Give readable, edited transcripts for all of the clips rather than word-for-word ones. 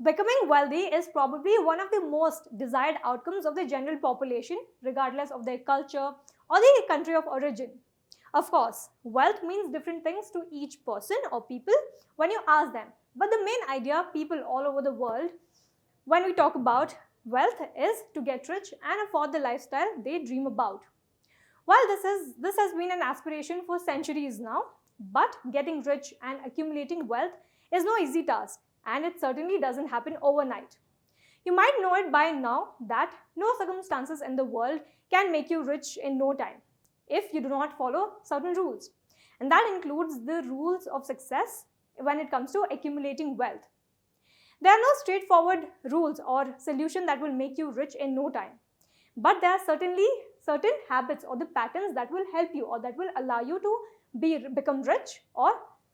Becoming wealthy is probably one of the most desired outcomes of the general population, regardless of their culture or the country of origin. Of course, wealth means different things to each person or people when you ask them. But the main idea people all over the world, when we talk about wealth, is to get rich and afford the lifestyle they dream about. While this has been an aspiration for centuries now, but getting rich and accumulating wealth is no easy task, and it certainly doesn't happen overnight. You might know it by now that no circumstances in the world can make you rich in no time if you do not follow certain rules. And that includes the rules of success when it comes to accumulating wealth. There are no straightforward rules or solution that will make you rich in no time. But there are certainly certain habits or the patterns that will help you or that will allow you to become rich or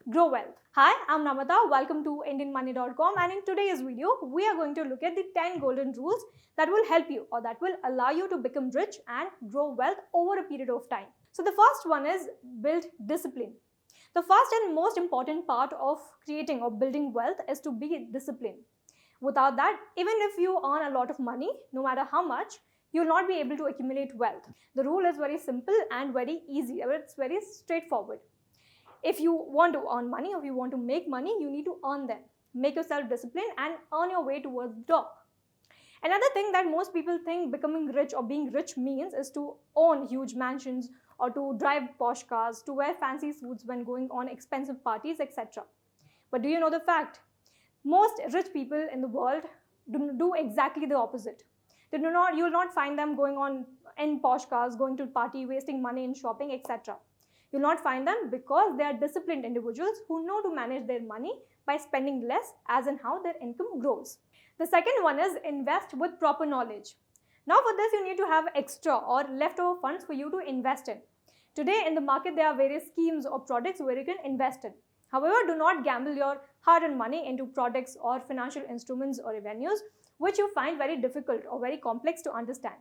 grow wealth. Hi, I'm Namita. Welcome to IndianMoney.com, and in today's video, we are going to look at the 10 golden rules that will help you or that will allow you to become rich and grow wealth over a period of time. So the first one is build discipline. The first and most important part of creating or building wealth is to be disciplined. Without that, even if you earn a lot of money, no matter how much, you will not be able to accumulate wealth. The rule is very simple and very easy. It's very straightforward. If you want to earn money, or if you want to make money, you need to earn them. Make yourself disciplined and earn your way towards the top. Another thing that most people think becoming rich or being rich means is to own huge mansions or to drive posh cars, to wear fancy suits when going on expensive parties, etc. But do you know the fact? Most rich people in the world do exactly the opposite. You will not find them going on in posh cars, going to party, wasting money in shopping, etc. You'll not find them because they are disciplined individuals who know to manage their money by spending less as and how their income grows. The second one is invest with proper knowledge. Now for this, you need to have extra or leftover funds for you to invest in. Today in the market, there are various schemes or products where you can invest in. However, do not gamble your hard-earned money into products or financial instruments or revenues which you find very difficult or very complex to understand.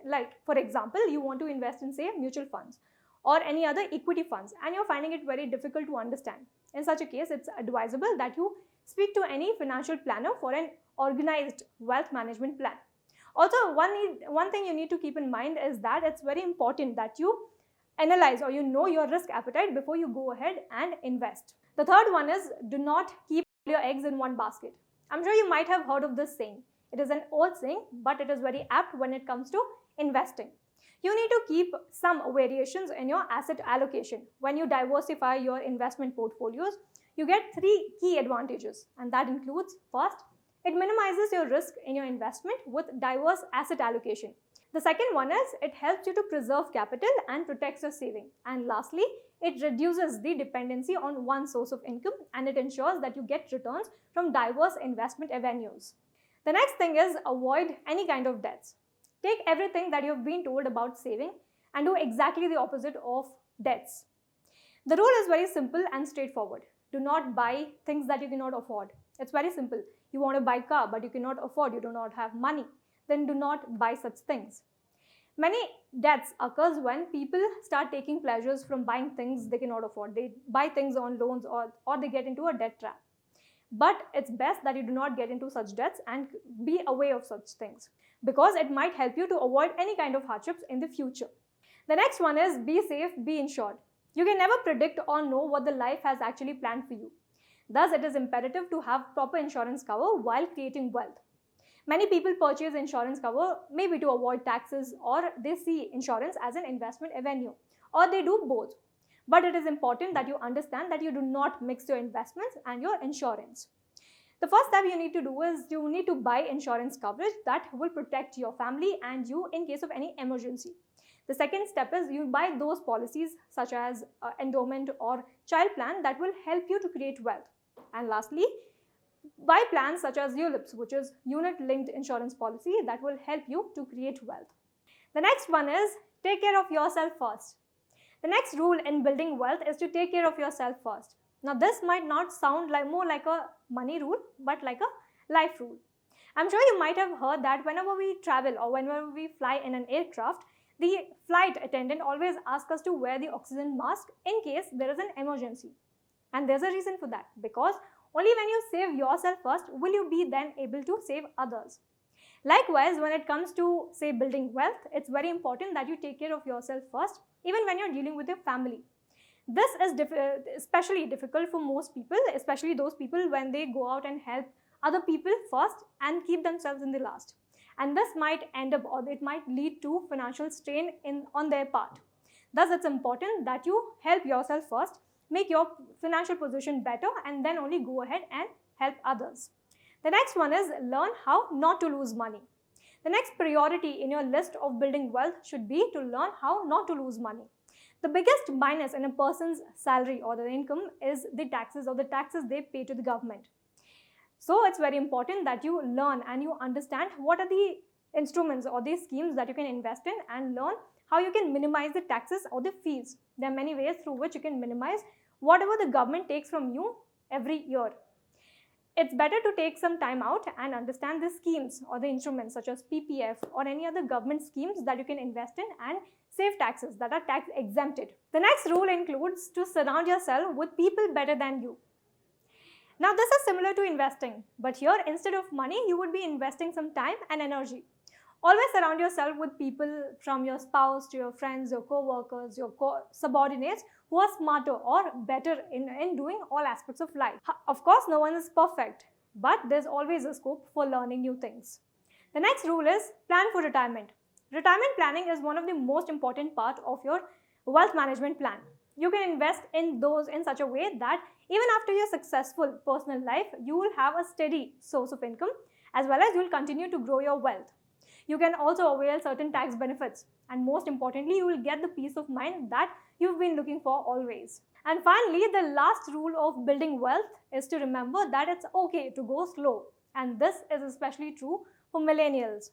Like for example, you want to invest in, say, mutual funds or any other equity funds, and you're finding it very difficult to understand. In such a case, it's advisable that you speak to any financial planner for an organized wealth management plan. Also, one thing you need to keep in mind is that it's very important that you analyze or you know your risk appetite before you go ahead and invest. The third one is do not keep your eggs in one basket. I'm sure you might have heard of this saying. It is an old saying, but it is very apt when it comes to investing. You need to keep some variations in your asset allocation. When you diversify your investment portfolios, you get 3 key advantages, and that includes: first, it minimizes your risk in your investment with diverse asset allocation. The second one is it helps you to preserve capital and protects your saving. And lastly, it reduces the dependency on one source of income, and it ensures that you get returns from diverse investment avenues. The next thing is avoid any kind of debts. Take everything that you've been told about saving and do exactly the opposite of debts. The rule is very simple and straightforward. Do not buy things that you cannot afford. It's very simple. You want to buy a car, but you cannot afford, you do not have money. Then do not buy such things. Many debts occurs when people start taking pleasures from buying things they cannot afford. They buy things on loans or they get into a debt trap. But it's best that you do not get into such debts and be aware of such things, because it might help you to avoid any kind of hardships in the future. The next one is be safe, be insured. You can never predict or know what the life has actually planned for you. Thus, it is imperative to have proper insurance cover while creating wealth. Many people purchase insurance cover maybe to avoid taxes, or they see insurance as an investment avenue, or they do both. But it is important that you understand that you do not mix your investments and your insurance. The first step you need to do is you need to buy insurance coverage that will protect your family and you in case of any emergency. The second step is you buy those policies such as endowment or child plan that will help you to create wealth. And lastly, buy plans such as ULIPs, which is unit linked insurance policy that will help you to create wealth. The next one is take care of yourself first. The next rule in building wealth is to take care of yourself first. Now this might not sound more like a money rule, but like a life rule. I'm sure you might have heard that whenever we travel or whenever we fly in an aircraft, the flight attendant always asks us to wear the oxygen mask in case there is an emergency. And there's a reason for that, because Only when you save yourself first will you be then able to save others. Likewise, when it comes to, say, building wealth, it's very important that you take care of yourself first, even when you're dealing with your family. This is especially difficult for most people, especially those people when they go out and help other people first and keep themselves in the last. And this might end up, or it might lead to financial strain on their part. Thus, it's important that you help yourself first, make your financial position better, and then only go ahead and help others. The next one is learn how not to lose money. The next priority in your list of building wealth should be to learn how not to lose money. The biggest minus in a person's salary or their income is the taxes, or the taxes they pay to the government. So it's very important that you learn and you understand what are the instruments or the schemes that you can invest in, and learn how you can minimize the taxes or the fees. There are many ways through which you can minimize whatever the government takes from you every year. It's better to take some time out and understand the schemes or the instruments such as PPF or any other government schemes that you can invest in and save taxes that are tax exempted. The next rule includes to surround yourself with people better than you. Now this is similar to investing, but here instead of money you would be investing some time and energy. Always surround yourself with people, from your spouse to your friends, your co-workers, your subordinates, who are smarter or better in doing all aspects of life. Of course, no one is perfect, but there's always a scope for learning new things. The next rule is plan for retirement. Retirement planning is one of the most important part of your wealth management plan. You can invest in those in such a way that even after your successful personal life, you will have a steady source of income, as well as you will continue to grow your wealth. You can also avail certain tax benefits, and most importantly, you will get the peace of mind that you've been looking for always. And finally, the last rule of building wealth is to remember that it's okay to go slow, and this is especially true for millennials.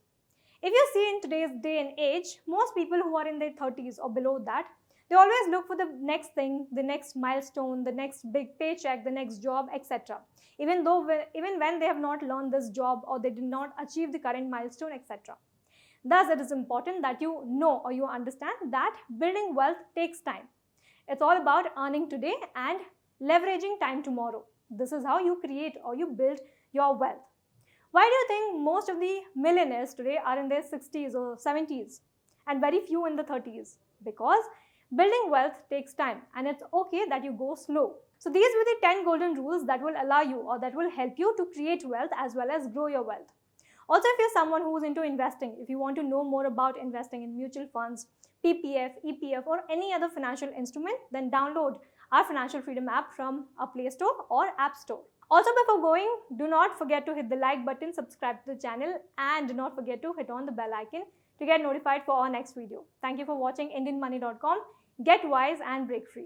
If you see in today's day and age, most people who are in their 30s or below that, they always look for the next thing, the next milestone, the next big paycheck, the next job, etc. Even when they have not learned this job or they did not achieve the current milestone, etc. Thus, it is important that you know or you understand that building wealth takes time. It's all about earning today and leveraging time tomorrow. This is how you create or you build your wealth. Why do you think most of the millionaires today are in their 60s or 70s and very few in the 30s? Because building wealth takes time, and it's okay that you go slow. So these were the 10 golden rules that will allow you or that will help you to create wealth as well as grow your wealth. Also, if you're someone who is into investing, if you want to know more about investing in mutual funds, PPF, EPF or any other financial instrument, then download our Financial Freedom app from our Play Store or App Store. Also, before going, do not forget to hit the like button, subscribe to the channel, and do not forget to hit on the bell icon to get notified for our next video. Thank you for watching IndianMoney.com. Get wise and break free.